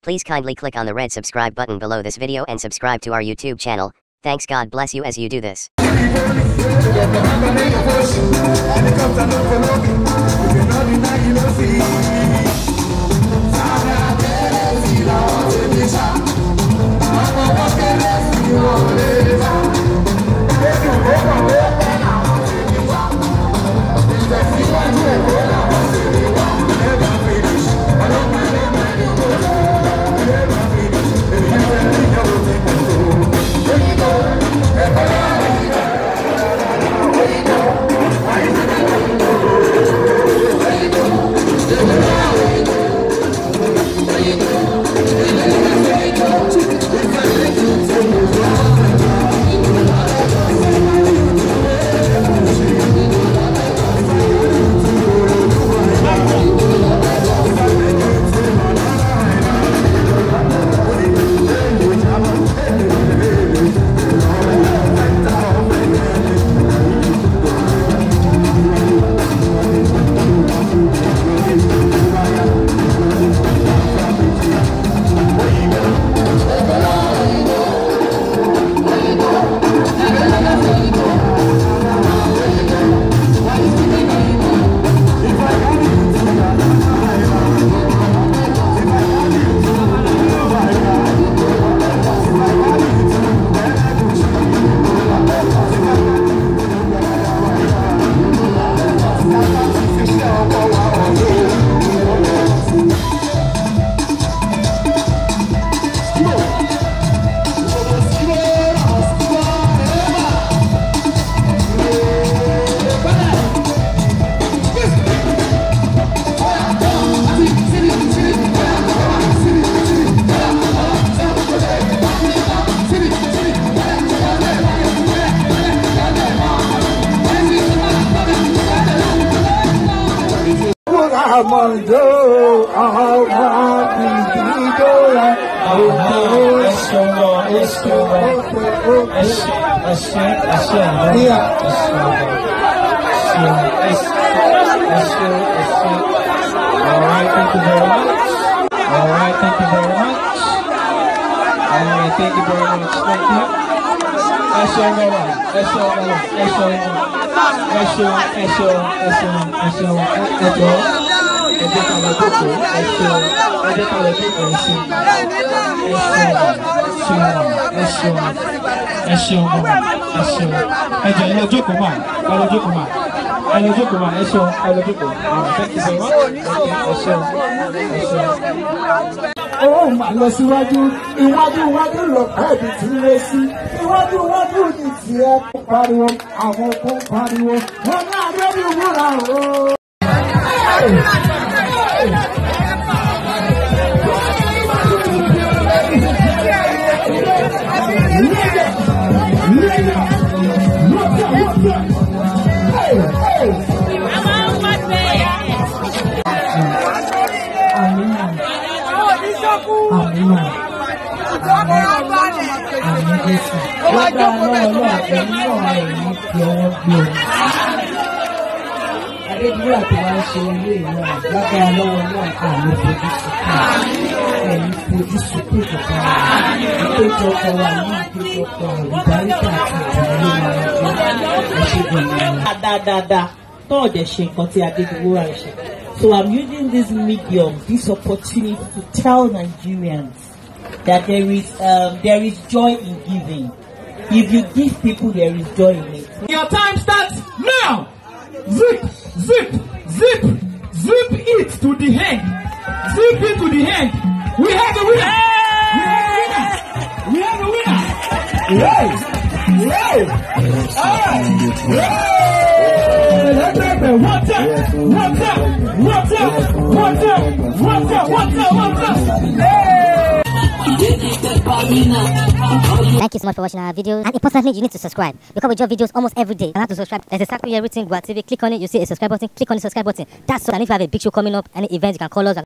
Please kindly click on the red subscribe button below this video and subscribe to our YouTube channel. Thanks, God bless you as you do this. Alright, thank you very much. Alright, thank you very much. Alright, thank you very much. Thank you. Oh, mà lọ síwájú, iwájú lọ pẹ́ẹ́bì tí lé sí. Iwájú ní tiẹ̀ pariwo, àwọn kò pariwo. Wọ́n ní àdébí wúrà o. Adébíyà tó máa ń ṣe ilé ìwọ̀n lágbára lọ́wọ́ náà àmì fojú sùkúrù kankan ìpéjọpọ̀ wa ní ìpéjọpọ̀ ìdáríkà àti ìdílé wa ẹ̀ṣẹ̀gbọ̀n náà. Dáadáa tó ọ̀dẹ̀ ṣe nǹkan tí Adébíwúrà ń ṣe. So I'm using this medium, this opportunity to tell Nigerians that there is joy in giving. If you give people, there is joy in it. Your time starts now. Zip it to the hand. Zip it to the hand. We have the winner. We have the winner. Yay! Thank you so much for watching our videos, and importantly you need to subscribe because we drop videos almost every day. And how to subscribe? There's exactly everything. Gua TV, click on it, you see a subscribe button, click on the subscribe button. That's so. And if you have a big show coming up, any event, you can call us.